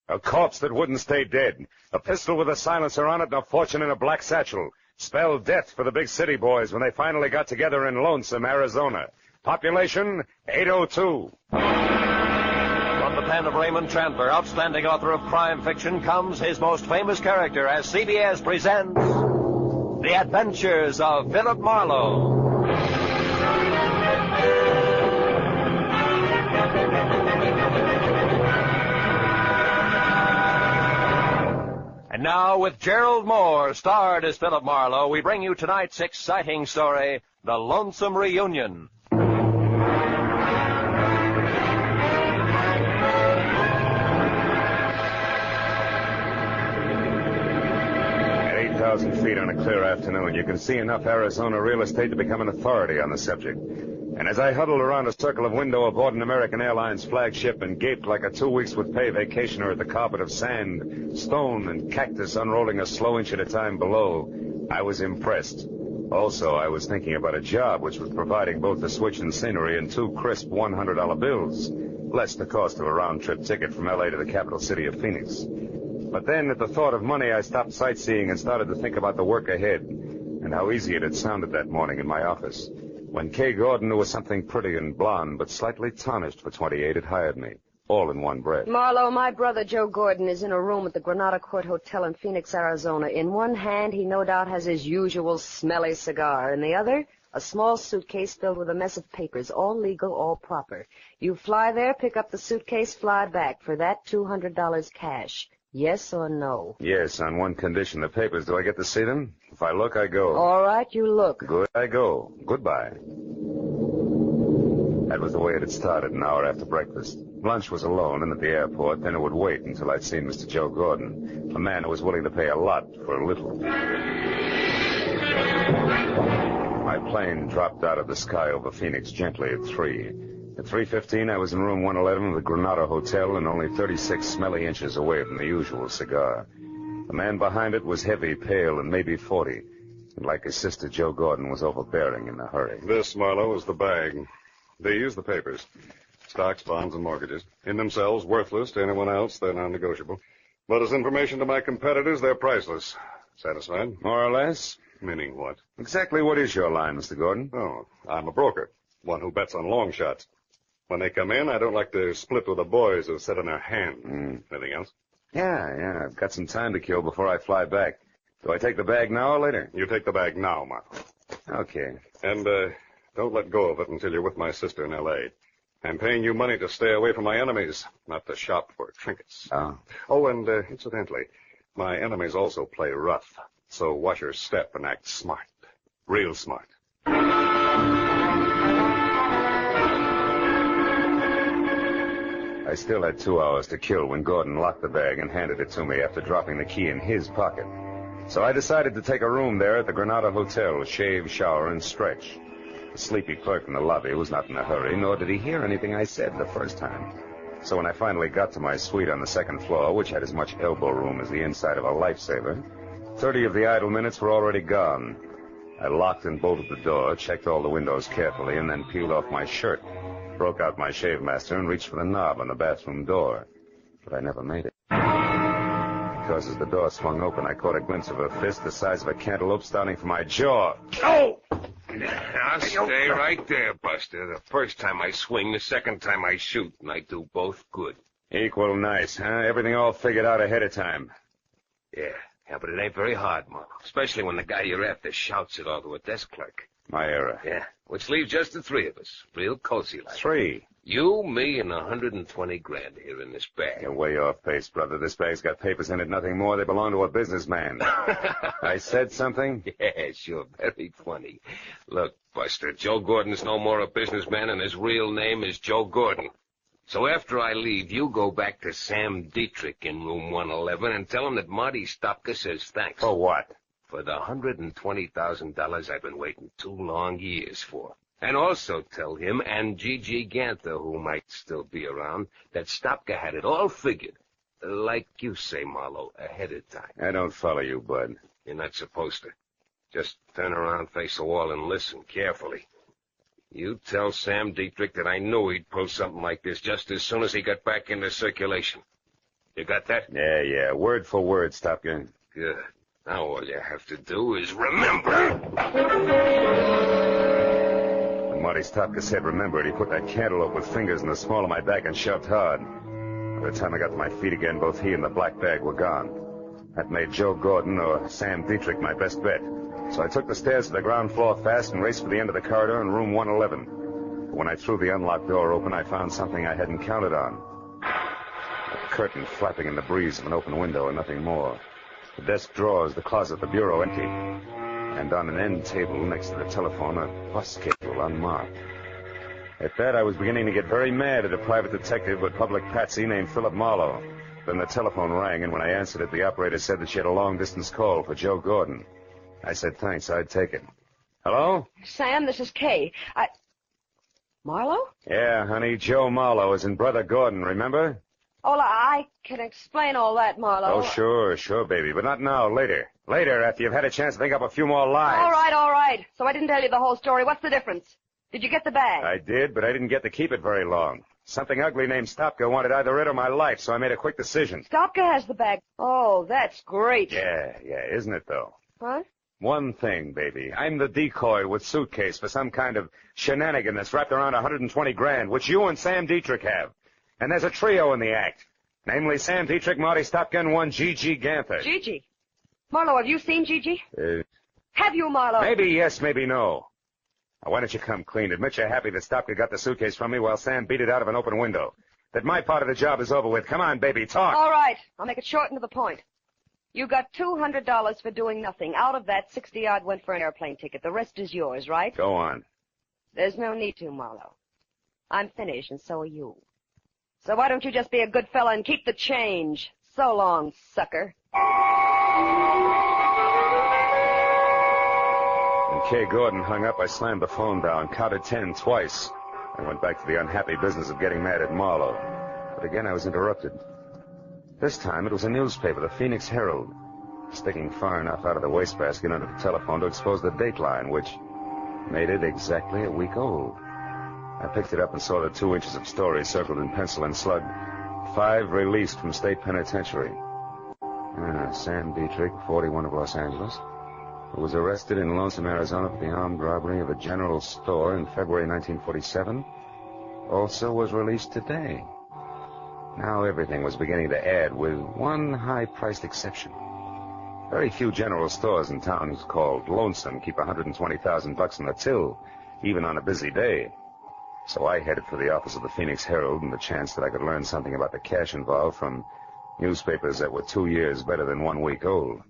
A corpse that wouldn't stay dead. A pistol with a silencer on it and a fortune in a black satchel. Spelled death for the big city boys when they finally got together in Lonesome, Arizona. Population, 802. From the pen of Raymond Chandler, outstanding author of crime fiction, comes his most famous character as CBS presents The Adventures of Philip Marlowe. And now, with Gerald Moore, starred as Philip Marlowe, we bring you tonight's exciting story, The Lonesome Reunion. At 8,000 feet on a clear afternoon, you can see enough Arizona real estate to become an authority on the subject. And as I huddled around a circle of window aboard an American Airlines flagship and gaped like a 2 weeks with pay vacationer at the carpet of sand, stone, and cactus unrolling a slow inch at a time below, I was impressed. Also, I was thinking about a job which was providing both the switch and scenery and 2 crisp $100 bills, less the cost of a round-trip ticket from L.A. to the capital city of Phoenix. But then, at the thought of money, I stopped sightseeing and started to think about the work ahead and how easy it had sounded that morning in my office. When Kay Gordon, who was something pretty and blonde, but slightly tarnished for 28, had hired me, all in one breath. Marlowe, my brother Joe Gordon is in a room at the Granada Court Hotel in Phoenix, Arizona. In one hand, he no doubt has his usual smelly cigar. In the other, a small suitcase filled with a mess of papers, all legal, all proper. You fly there, pick up the suitcase, fly back. For that, $200 cash. Yes or no? Yes, on one condition. The papers, do I get to see them? If I look, I go. All right, you look. Good, I go. Goodbye. That was the way it had started an hour after breakfast. Lunch was alone and at the airport, then it would wait until I'd seen Mr. Joe Gordon, a man who was willing to pay a lot for a little. My plane dropped out of the sky over Phoenix gently at 3. At 3:15, I was in room 111 of the Granada Hotel and only 36 smelly inches away from the usual cigar. The man behind it was heavy, pale, and maybe 40. And like his sister, Joe Gordon was overbearing in a hurry. This, Marlowe, is the bag. These, the papers. Stocks, bonds, and mortgages. In themselves, worthless to anyone else. They're non-negotiable. But as information to my competitors, they're priceless. Satisfied? More or less. Meaning what? Exactly what is your line, Mr. Gordon? Oh, I'm a broker. One who bets on long shots. When they come in, I don't like to split with the boys who sit on their hand. Anything else? Yeah. I've got some time to kill before I fly back. Do I take the bag now or later? You take the bag now, Marlowe. Okay. And, don't let go of it until you're with my sister in L.A. I'm paying you money to stay away from my enemies, not to shop for trinkets. Oh, and, incidentally, my enemies also play rough. So watch your step and act smart. Real smart. I still had 2 hours to kill when Gordon locked the bag and handed it to me after dropping the key in his pocket. So I decided to take a room there at the Granada Hotel, shave, shower, and stretch. The sleepy clerk in the lobby was not in a hurry, nor did he hear anything I said the first time. So when I finally got to my suite on the second floor, which had as much elbow room as the inside of a lifesaver, 30 of the idle minutes were already gone. I locked and bolted the door, checked all the windows carefully, and then peeled off my shirt, broke out my shave master, and reached for the knob on the bathroom door. But I never made it. Because as the door swung open, I caught a glimpse of a fist the size of a cantaloupe starting from my jaw. Oh! I'll stay right there, Buster. The first time I swing, the second time I shoot, and I do both good. Equal nice, huh? Everything all figured out ahead of time. Yeah, but it ain't very hard, Marlowe. Especially when the guy you're after shouts it all to a desk clerk. My error. Yeah, which leaves just the 3 of us. Real cozy like. 3? You, me, and 120 grand here in this bag. You're way off base, brother. This bag's got papers in it, nothing more. They belong to a businessman. I said something? Yeah, sure. Very funny. Look, Buster, Joe Gordon's no more a businessman, and his real name is Joe Gordon. So after I leave, you go back to Sam Dietrich in room 111 and tell him that Marty Stopka says thanks. For what? For the $120,000 I've been waiting 2 long years for. And also tell him and Gigi Ganther, who might still be around, that Stopka had it all figured. Like you say, Marlowe, ahead of time. I don't follow you, bud. You're not supposed to. Just turn around, face the wall, and listen carefully. You tell Sam Dietrich that I knew he'd pull something like this just as soon as he got back into circulation. You got that? Yeah. Word for word, Stopka. Good. Now all you have to do is remember. When Marty Stopka said remember it, he put that cantaloupe with fingers in the small of my back and shoved hard. By the time I got to my feet again, both he and the black bag were gone. That made Joe Gordon or Sam Dietrich my best bet. So I took the stairs to the ground floor fast and raced for the end of the corridor in room 111. But when I threw the unlocked door open, I found something I hadn't counted on. A curtain flapping in the breeze of an open window and nothing more. The desk drawers, the closet, the bureau empty. And on an end table next to the telephone, a bus schedule unmarked. At that, I was beginning to get very mad at a private detective with public patsy named Philip Marlowe. Then the telephone rang, and when I answered it, the operator said that she had a long-distance call for Joe Gordon. I said thanks, I'd take it. Hello? Sam, this is Kay. Marlowe? Yeah, honey, Joe Marlowe is in Brother Gordon, remember? Oh, I can explain all that, Marlowe. Oh, sure, baby, but not now, later. Later, after you've had a chance to think up a few more lies. All right. So I didn't tell you the whole story. What's the difference? Did you get the bag? I did, but I didn't get to keep it very long. Something ugly named Stopka wanted either it or my life, so I made a quick decision. Stopka has the bag. Oh, that's great. Yeah, isn't it, though? What? One thing, baby. I'm the decoy with suitcase for some kind of shenanigan that's wrapped around 120 grand, which you and Sam Dietrich have. And there's a trio in the act. Namely, Sam Dietrich, Marty Stopka, and one G.G. Ganther. Gigi? Marlowe, have you seen Gigi? Have you, Marlowe? Maybe yes, maybe no. Now, why don't you come clean? Admit you're happy that Stopka got the suitcase from me while Sam beat it out of an open window. That my part of the job is over with. Come on, baby, talk. All right. I'll make it short and to the point. You got $200 for doing nothing. Out of that, 60-odd went for an airplane ticket. The rest is yours, right? Go on. There's no need to, Marlowe. I'm finished, and so are you. So why don't you just be a good fella and keep the change? So long, sucker. When Kay Gordon hung up, I slammed the phone down, counted 10 twice. I went back to the unhappy business of getting mad at Marlowe. But again, I was interrupted. This time, it was a newspaper, the Phoenix Herald, sticking far enough out of the wastebasket under the telephone to expose the date line, which made it exactly a week old. I picked it up and saw the 2 inches of story circled in pencil and slug. 5 released from state penitentiary. Sam Dietrich, 41 of Los Angeles, who was arrested in Lonesome, Arizona for the armed robbery of a general store in February 1947, also was released today. Now everything was beginning to add, with one high-priced exception. Very few general stores in towns called Lonesome keep $120,000 in the till, even on a busy day. So I headed for the office of the Phoenix Herald and the chance that I could learn something about the cash involved from newspapers that were 2 years better than 1 week old.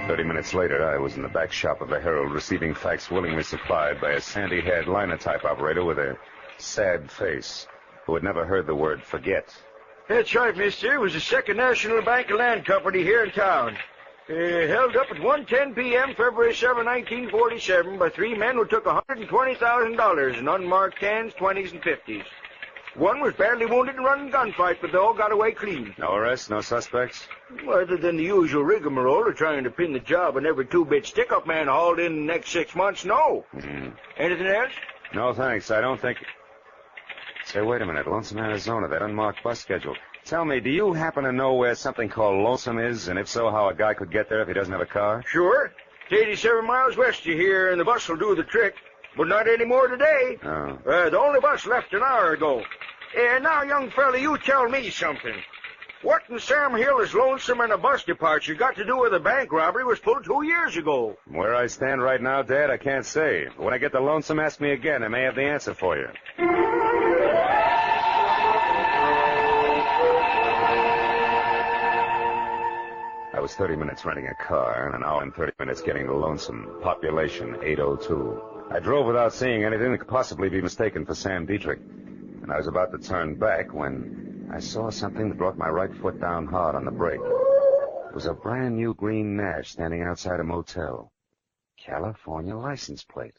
30 minutes later, I was in the back shop of the Herald receiving facts willingly supplied by a sandy-haired linotype operator with a sad face who had never heard the word forget. That's right, mister. It was the Second National Bank and Land Company here in town. Held up at 1:10 p.m., February 7, 1947, by 3 men who took $120,000 in unmarked 10s, 20s, and 50s. One was badly wounded in running gunfight, but they all got away clean. No arrests, no suspects? Well, other than the usual rigmarole of trying to pin the job on every 2-bit stick-up man hauled in the next 6 months, no. Anything else? No, thanks. I don't think... Say, wait a minute. Lonesome, Arizona, that unmarked bus schedule. Tell me, do you happen to know where something called Lonesome is, and if so, how a guy could get there if he doesn't have a car? Sure. It's 87 miles west of here, and the bus will do the trick. But not anymore today. Oh. The only bus left an hour ago. Now, young fella, you tell me something. What in Sam Hill is Lonesome and a bus departure got to do with a bank robbery was pulled 2 years ago? Where I stand right now, Dad, I can't say. But when I get to Lonesome, ask me again. I may have the answer for you. I was 30 minutes renting a car and an hour and 30 minutes getting to Lonesome. Population 802. I drove without seeing anything that could possibly be mistaken for Sam Dietrich. And I was about to turn back when I saw something that brought my right foot down hard on the brake. It was a brand new green Nash standing outside a motel. California license plate.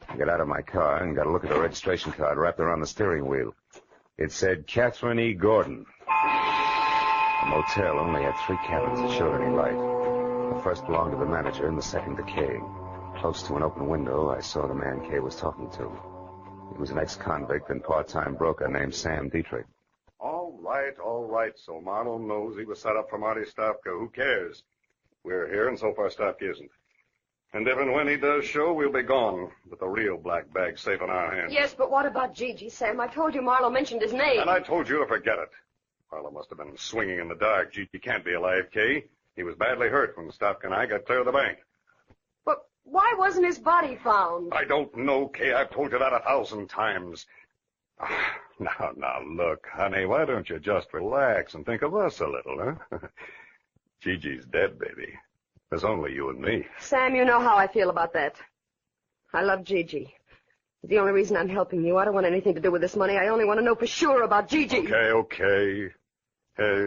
I got out of my car and got a look at the registration card wrapped around the steering wheel. It said Catherine E. Gordon. The motel only had 3 cabins that showed any light. The first belonged to the manager and the second to Kay. Close to an open window, I saw the man Kay was talking to. He was an ex-convict and part-time broker named Sam Dietrich. All right. So Marlowe knows he was set up for Marty Stopka. Who cares? We're here, and so far Stopka isn't. And if and when he does show, we'll be gone with the real black bag safe in our hands. Yes, but what about Gigi, Sam? I told you Marlowe mentioned his name. And I told you to forget it. Marlowe must have been swinging in the dark. Gigi can't be alive, Kay. He was badly hurt when Stopka and I got clear of the bank. But why wasn't his body found? I don't know, Kay. I've told you that 1,000 times. Now, look, honey, why don't you just relax and think of us a little, huh? Gigi's dead, baby. There's only you and me. Sam, you know how I feel about that. I love Gigi. It's the only reason I'm helping you. I don't want anything to do with this money. I only want to know for sure about Gigi. Okay. Hey,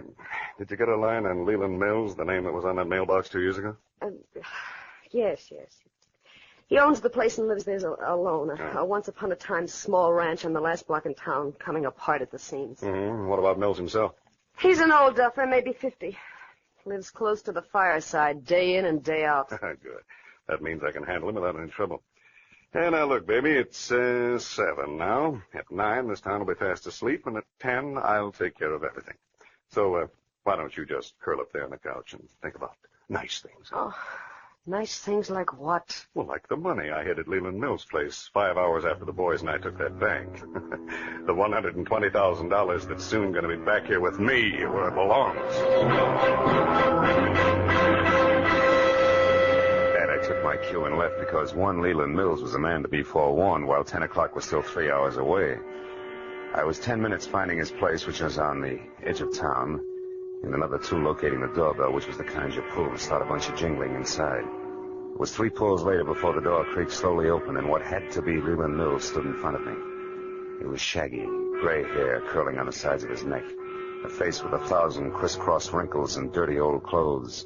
did you get a line on Leland Mills, the name that was on that mailbox 2 years ago? Yes. He owns the place and lives there alone. A once-upon-a-time small ranch on the last block in town, coming apart at the seams. Mm-hmm. What about Mills himself? He's an old duffer, maybe 50. Lives close to the fireside, day in and day out. Good. That means I can handle him without any trouble. And now, look, baby, it's 7 now. At 9, this town will be fast asleep, and at 10, I'll take care of everything. So, why don't you just curl up there on the couch and think about nice things? Oh, nice things like what? Well, like the money I hid at Leland Mills' place 5 hours after the boys and I took that bank. The $120,000 that's soon going to be back here with me where it belongs. Dad, I took my cue and left because one Leland Mills was a man to be forewarned while 10 o'clock was still 3 hours away. I was 10 minutes finding his place, which was on the edge of town, and another 2 locating the doorbell, which was the kind you pull to start a bunch of jingling inside. It was 3 pulls later before the door creaked slowly open, and what had to be Leland Mills stood in front of me. He was shaggy, gray hair curling on the sides of his neck, a face with 1,000 crisscross wrinkles and dirty old clothes.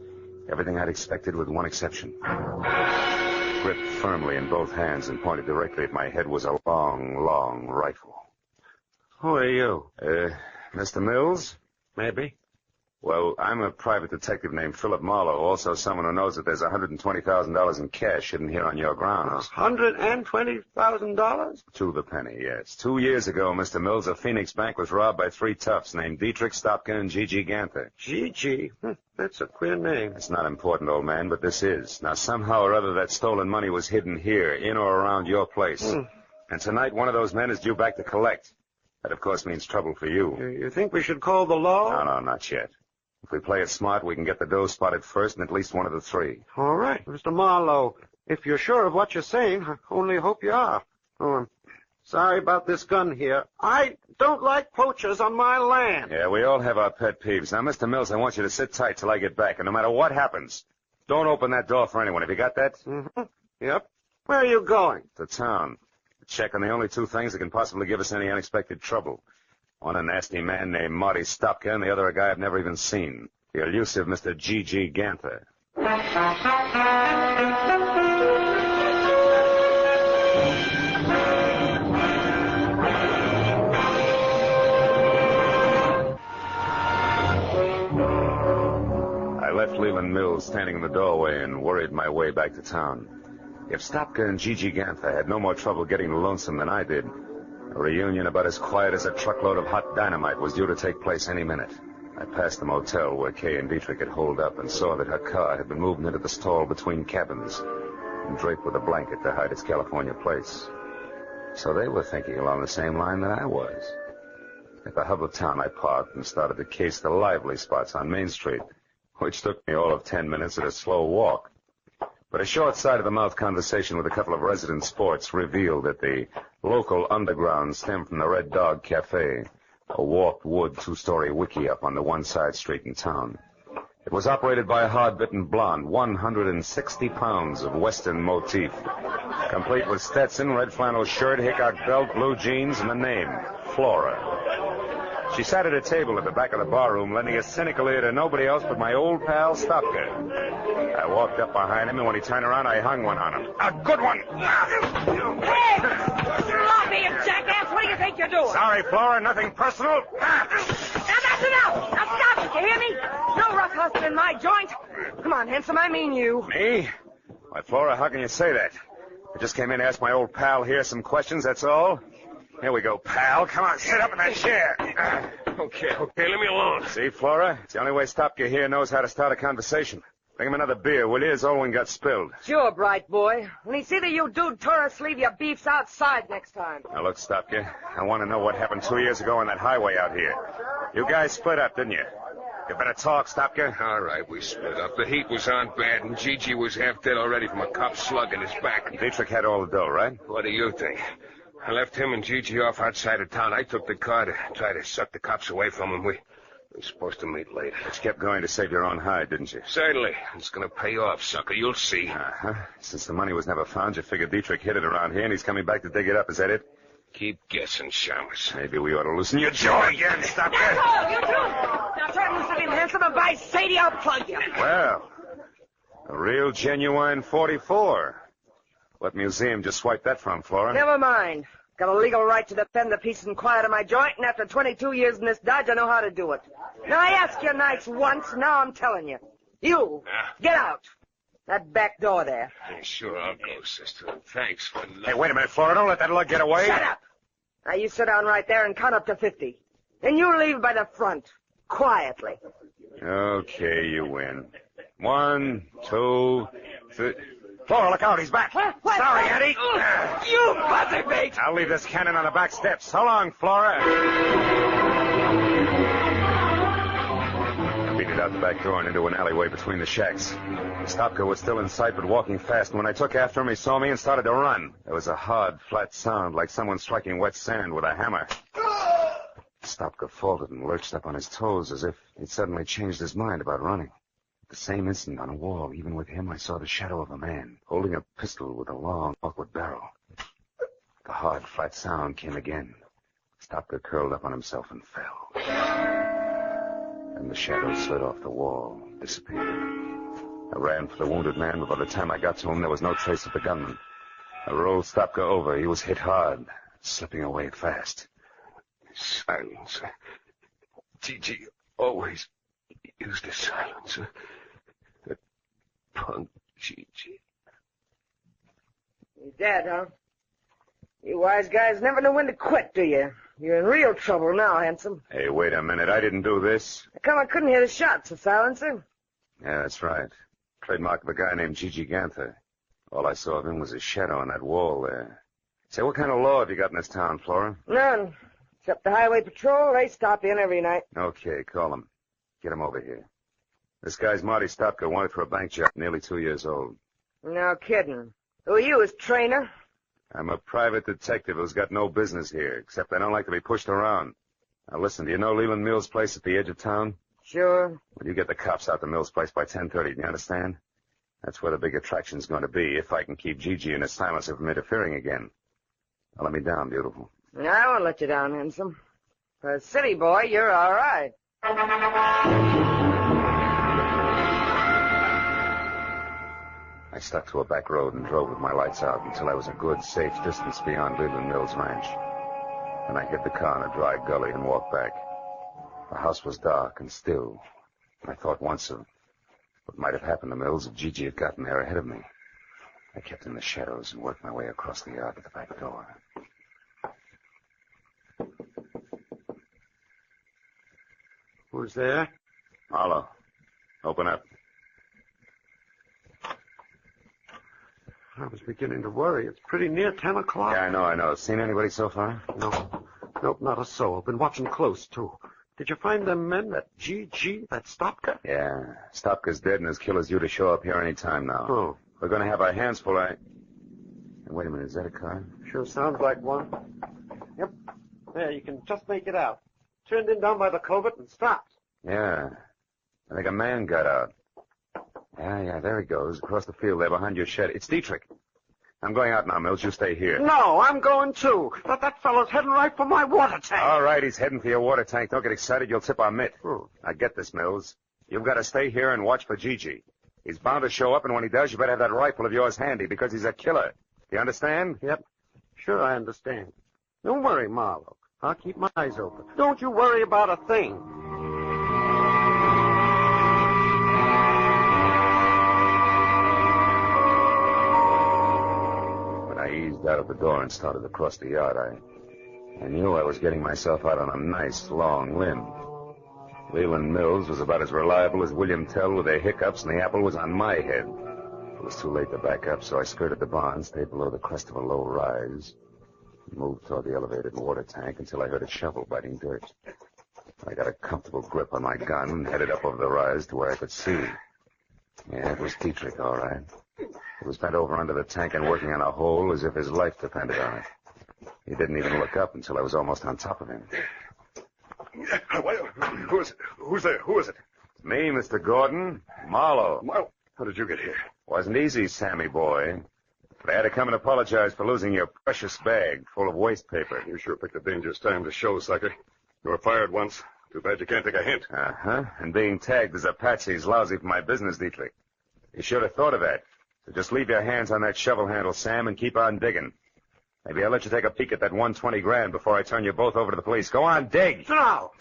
Everything I'd expected with one exception. Gripped firmly in both hands and pointed directly at my head was a long rifle. Who are you? Mr. Mills? Maybe. Well, I'm a private detective named Philip Marlowe, also someone who knows that there's $120,000 in cash hidden here on your grounds. $120,000? To the penny, yes. 2 years ago, Mr. Mills, a Phoenix bank was robbed by 3 toughs named Dietrich, Stopka, and Gigi Ganther. Gigi? That's a queer name. It's not important, old man, but this is. Now, somehow or other, that stolen money was hidden here, in or around your place. And tonight, one of those men is due back to collect. That, of course, means trouble for you. You think we should call the law? No, not yet. If we play it smart, we can get the dough spotted first in at least one of the 3. All right, Mr. Marlowe. If you're sure of what you're saying, I only hope you are. Oh, I'm sorry about this gun here. I don't like poachers on my land. Yeah, we all have our pet peeves. Now, Mr. Mills, I want you to sit tight till I get back, and no matter what happens, don't open that door for anyone. Have you got that? Mm-hmm. Yep. Where are you going? To town. To check on the only 2 things that can possibly give us any unexpected trouble. One a nasty man named Marty Stopka, and the other a guy I've never even seen. The elusive Mr. Gigi Ganther. I left Leland Mills standing in the doorway and worried my way back to town. If Stopka and Gigi Ganther had no more trouble getting to Lonesome than I did, a reunion about as quiet as a truckload of hot dynamite was due to take place any minute. I passed the motel where Kay and Dietrich had holed up and saw that her car had been moved into the stall between cabins and draped with a blanket to hide its California plates. So they were thinking along the same line that I was. At the hub of town, I parked and started to case the lively spots on Main Street, which took me all of 10 minutes at a slow walk. But a short side-of-the-mouth conversation with a couple of resident sports revealed that the local underground stemmed from the Red Dog Cafe, a warped wood 2-story wiki-up on the one side street in town. It was operated by a hard-bitten blonde, 160 pounds of Western motif, complete with Stetson, red flannel shirt, Hickok belt, blue jeans, and the name, Flora. She sat at a table at the back of the barroom, lending a cynical ear to nobody else but my old pal, Stopka. I walked up behind him, and when he turned around, I hung one on him. A good one! Hey! Sloppy, you jackass! What do you think you're doing? Sorry, Flora, nothing personal. Now that's enough! Now stop it, you hear me? No rough hustle in my joint. Come on, handsome, I mean you. Me? Why, Flora, how can you say that? I just came in to ask my old pal here some questions, that's all. Here we go, pal. Come on, sit up in that chair. Okay, let me alone. See, Flora? It's the only way Stopka here knows how to start a conversation. Bring him another beer, will you? His old one got spilled. Sure, bright boy. When you see that you dude tourists leave your beefs outside next time. Now, look, Stopka, I want to know what happened 2 years ago on that highway out here. You guys split up, didn't you? You better talk, Stopka. All right, we split up. The heat was on bad, and Gigi was half dead already from a cop slug in his back. Dietrich had all the dough, right? What do you think? I left him and Gigi off outside of town. I took the car to try to suck the cops away from him. We were supposed to meet later. But you kept going to save your own hide, didn't you? Certainly. It's going to pay off, sucker. You'll see. Uh-huh. Since the money was never found, you figured Dietrich hid it around here, and he's coming back to dig it up. Is that it? Keep guessing, Chalmers. Maybe we ought to loosen your jaw again, Stopka. Oh, you two! Now try to loosen him, handsome, and by Sadie, I'll plug you. Well, a real genuine 44. What museum just swiped that from, Flora? Never mind. Got a legal right to defend the peace and quiet of my joint, and after 22 years in this dodge, I know how to do it. Now, I asked you nice once, now I'm telling you. You, get out. That back door there. Hey, sure, I'll go, sister. Thanks for nothing. Hey, wait a minute, Flora. Don't let that lug get away. Shut up. Now, you sit down right there and count up to 50. Then you leave by the front, quietly. Okay, you win. 1, 2, 3... Flora, look out, he's back. What? Sorry, Eddie. You buzzer bait! I'll leave this cannon on the back steps. So long, Flora. I beat it out the back door and into an alleyway between the shacks. Stopka was still in sight, but walking fast, and when I took after him, he saw me and started to run. There was a hard, flat sound, like someone striking wet sand with a hammer. Stopka faltered and lurched up on his toes as if he'd suddenly changed his mind about running. At the same instant, on a wall, even with him, I saw the shadow of a man, holding a pistol with a long, awkward barrel. The hard, flat sound came again. Stopka curled up on himself and fell. And the shadow slid off the wall, disappeared. I ran for the wounded man, but by the time I got to him, there was no trace of the gunman. I rolled Stopka over. He was hit hard, slipping away fast. Silencer. Gigi always used a silencer. That punk Gigi. He's dead, huh? You wise guys never know when to quit, do you? You're in real trouble now, handsome. Hey, wait a minute. I didn't do this. How come I couldn't hear the shots, a silencer? Yeah, that's right. Trademark of a guy named Gigi Ganther. All I saw of him was his shadow on that wall there. Say, what kind of law have you got in this town, Flora? None. Except the highway patrol, they stop in every night. Okay, call him. Get him over here. This guy's Marty Stopka, wanted for a bank job, nearly 2 years old. No kidding. Who are you, his trainer? I'm a private detective who's got no business here, except I don't like to be pushed around. Now listen, do you know Leland Mills' place at the edge of town? Sure. Well, you get the cops out to Mills' place by 10:30, do you understand? That's where the big attraction's going to be, if I can keep Gigi and his silencer from interfering again. Now let me down, beautiful. I won't let you down, handsome. For a city boy, you're all right. I stuck to a back road and drove with my lights out until I was a good, safe distance beyond Leland Mills' ranch. Then I hid the car in a dry gully and walked back. The house was dark and still. I thought once of what might have happened to Mills if Gigi had gotten there ahead of me. I kept in the shadows and worked my way across the yard to the back door. Who's there? Marlowe, open up. I was beginning to worry. It's pretty near 10 o'clock. Yeah, I know. Seen anybody so far? No. Nope, not a soul. Been watching close, too. Did you find them men, that GG, that Stopka? Yeah. Stopka's dead and his killer's due to show up here any time now. Oh. We're going to have our hands full. Wait a minute. Is that a car? Sure sounds like one. Yep. There, you can just make it out. Turned in down by the culvert and stopped. Yeah. I think a man got out. Yeah, there he goes, across the field there behind your shed. It's Dietrich. I'm going out now, Mills. You stay here. No, I'm going too. That fellow's heading right for my water tank. All right, he's heading for your water tank. Don't get excited. You'll tip our mitt. Oh. Now get this, Mills. You've got to stay here and watch for Gigi. He's bound to show up, and when he does, you better have that rifle of yours handy, because he's a killer. Do you understand? Yep. Sure, I understand. Don't worry, Marlowe. I'll keep my eyes open. Don't you worry about a thing. moved out of the door and started across the yard, I knew I was getting myself out on a nice, long limb. Leland Mills was about as reliable as William Tell with their hiccups, and the apple was on my head. It was too late to back up, so I skirted the barn, stayed below the crest of a low rise, and moved toward the elevated water tank until I heard a shovel biting dirt. I got a comfortable grip on my gun and headed up over the rise to where I could see. Yeah, it was Dietrich, all right. He was bent over under the tank and working on a hole as if his life depended on it. He didn't even look up until I was almost on top of him. Who is it? Who's there? Who is it? Me, Mr. Gordon. Marlowe. Marlowe? How did you get here? Wasn't easy, Sammy boy. But I had to come and apologize for losing your precious bag full of waste paper. You sure picked a dangerous time to show, sucker. You were fired once. Too bad you can't take a hint. Uh-huh. And being tagged as a patsy is lousy for my business, Dietrich. You should have thought of that. So just leave your hands on that shovel handle, Sam, and keep on digging. Maybe I'll let you take a peek at that $120,000 before I turn you both over to the police. Go on, dig. No.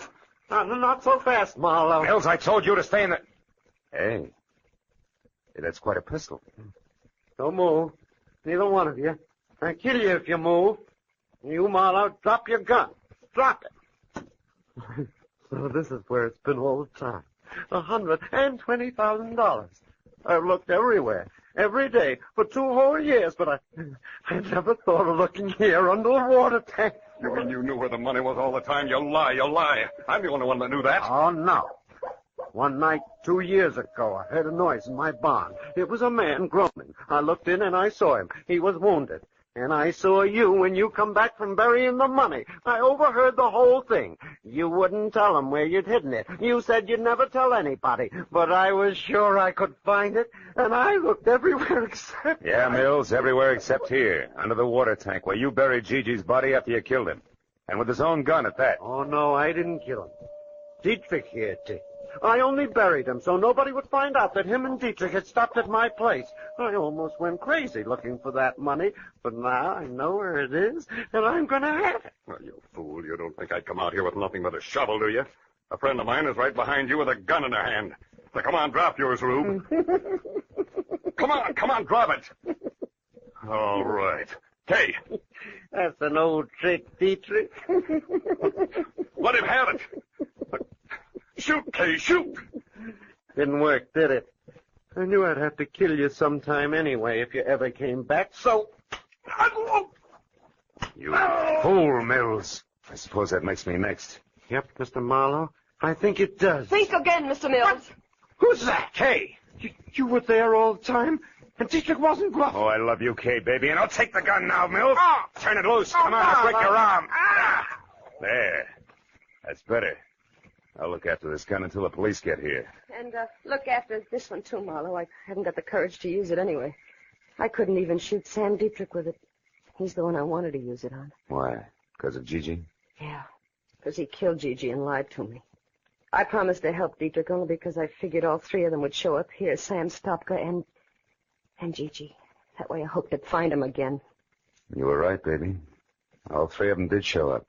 Not so fast, Marlowe. Mills, I told you to stay in the... Hey, that's quite a pistol. Don't move. Neither one of you. I'll kill you if you move. You, Marlowe, drop your gun. Drop it. So this is where it's been all the time. $120,000. I've looked everywhere, every day, for 2 whole years, but I never thought of looking here under the water tank. You mean you knew where the money was all the time? You lie. I'm the only one that knew that. Oh, no. One night 2 years ago, I heard a noise in my barn. It was a man groaning. I looked in and I saw him. He was wounded. And I saw you when you come back from burying the money. I overheard the whole thing. You wouldn't tell them where you'd hidden it. You said you'd never tell anybody. But I was sure I could find it, and I looked everywhere except... Yeah, Mills, everywhere except here, under the water tank, where you buried Gigi's body after you killed him. And with his own gun at that. Oh, no, I didn't kill him. Dietrich here did. I only buried him so nobody would find out that him and Dietrich had stopped at my place. I almost went crazy looking for that money, but now I know where it is, and I'm going to have it. Well, you fool. You don't think I'd come out here with nothing but a shovel, do you? A friend of mine is right behind you with a gun in her hand. So come on, drop yours, Rube. Come on, drop it. All right. Kay. That's an old trick, Dietrich. Let him have it. Shoot, Kay, shoot! Didn't work, did it? I knew I'd have to kill you sometime anyway if you ever came back, so... You fool, Mills. I suppose that makes me next. Yep, Mr. Marlowe. I think it does. Think again, Mr. Mills. What? Who's that? Kay. You were there all the time? And Dietrich wasn't bluffing. Oh, I love you, Kay, baby. And I'll take the gun now, Mills. Turn it loose. Come on, I'll break your arm. There. That's better. I'll look after this gun until the police get here. And look after this one, too, Marlowe. I haven't got the courage to use it anyway. I couldn't even shoot Sam Dietrich with it. He's the one I wanted to use it on. Why? Because of Gigi? Yeah, because he killed Gigi and lied to me. I promised to help Dietrich only because I figured all 3 of them would show up here, Sam, Stopka, and Gigi. That way I hoped to find him again. You were right, baby. All 3 of them did show up.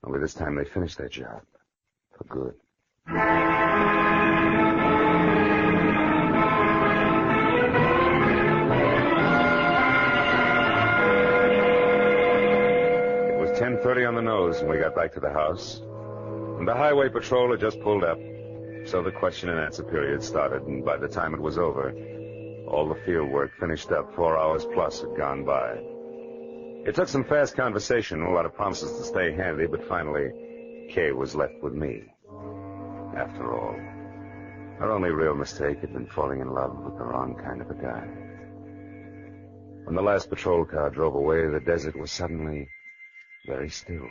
Only this time they finished their job. For good. It was 10:30 on the nose when we got back to the house. And the highway patrol had just pulled up. So the question and answer period started, and by the time it was over, all the field work finished up. 4 hours plus had gone by. It took some fast conversation, a lot of promises to stay handy, but finally, Kay was left with me. After all, her only real mistake had been falling in love with the wrong kind of a guy. When the last patrol car drove away, the desert was suddenly very still.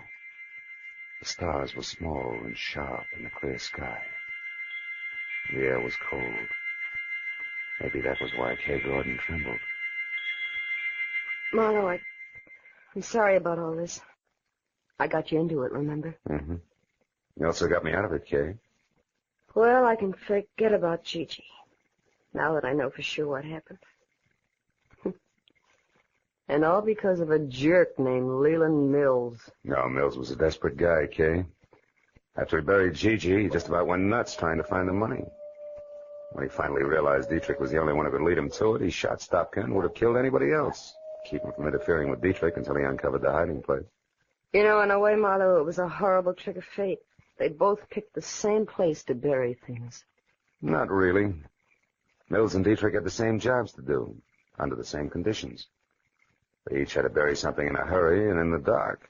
The stars were small and sharp in the clear sky. The air was cold. Maybe that was why Kay Gordon trembled. Marlowe, I'm sorry about all this. I got you into it, remember? Mm-hmm. You also got me out of it, Kay. Well, I can forget about Gigi, now that I know for sure what happened. And all because of a jerk named Leland Mills. No, Mills was a desperate guy, Kay. After he buried Gigi, he just about went nuts trying to find the money. When he finally realized Dietrich was the only one who could lead him to it, he shot Stopka and would have killed anybody else. Keep him from interfering with Dietrich until he uncovered the hiding place. You know, in a way, Marlowe, it was a horrible trick of fate. They both picked the same place to bury things. Not really. Mills and Dietrich had the same jobs to do, under the same conditions. They each had to bury something in a hurry and in the dark.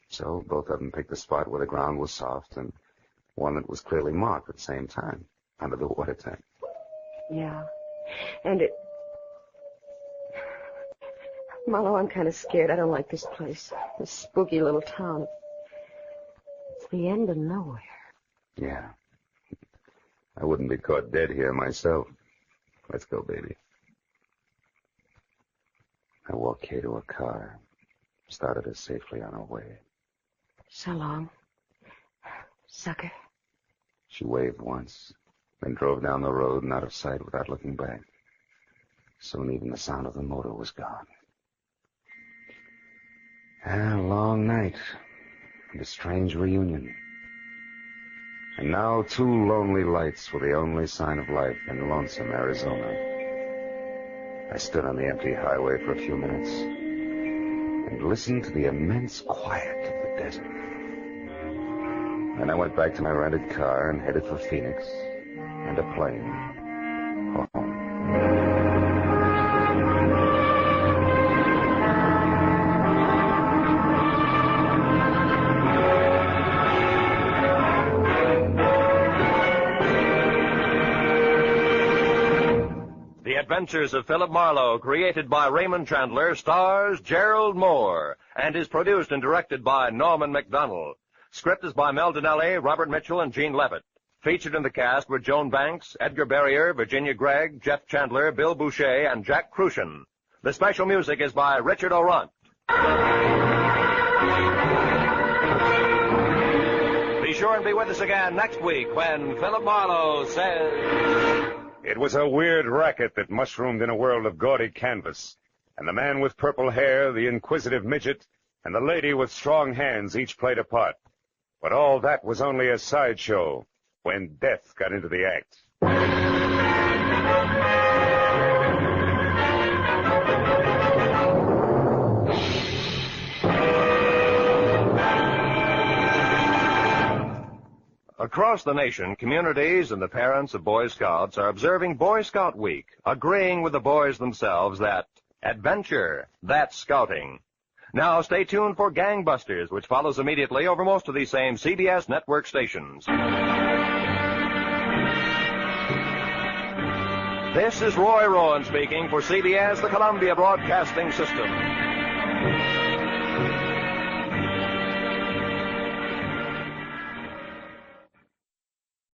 So both of them picked a spot where the ground was soft and one that was clearly marked at the same time, under the water tank. Yeah. And it... Marlowe, I'm kind of scared. I don't like this place. This spooky little town. It's the end of nowhere. Yeah. I wouldn't be caught dead here myself. Let's go, baby. I walked Kay to a car. Started her safely on her way. So long, sucker. She waved once, then drove down the road and out of sight without looking back. Soon even the sound of the motor was gone. A long night, and a strange reunion. And now 2 lonely lights were the only sign of life in Lonesome, Arizona. I stood on the empty highway for a few minutes and listened to the immense quiet of the desert. Then I went back to my rented car and headed for Phoenix and a plane home. The Adventures of Philip Marlowe, created by Raymond Chandler, stars Gerald Moore, and is produced and directed by Norman MacDonald. Script is by Mel Donnelly, Robert Mitchell, and Gene Levitt. Featured in the cast were Joan Banks, Edgar Barrier, Virginia Gregg, Jeff Chandler, Bill Boucher, and Jack Crucian. The special music is by Richard O'Runt. Be sure and be with us again next week when Philip Marlowe says... It was a weird racket that mushroomed in a world of gaudy canvas. And the man with purple hair, the inquisitive midget, and the lady with strong hands each played a part. But all that was only a sideshow when death got into the act. Across the nation, communities and the parents of Boy Scouts are observing Boy Scout Week, agreeing with the boys themselves that adventure, that's scouting. Now stay tuned for Gangbusters, which follows immediately over most of these same CBS network stations. This is Roy Rowan speaking for CBS, the Columbia Broadcasting System.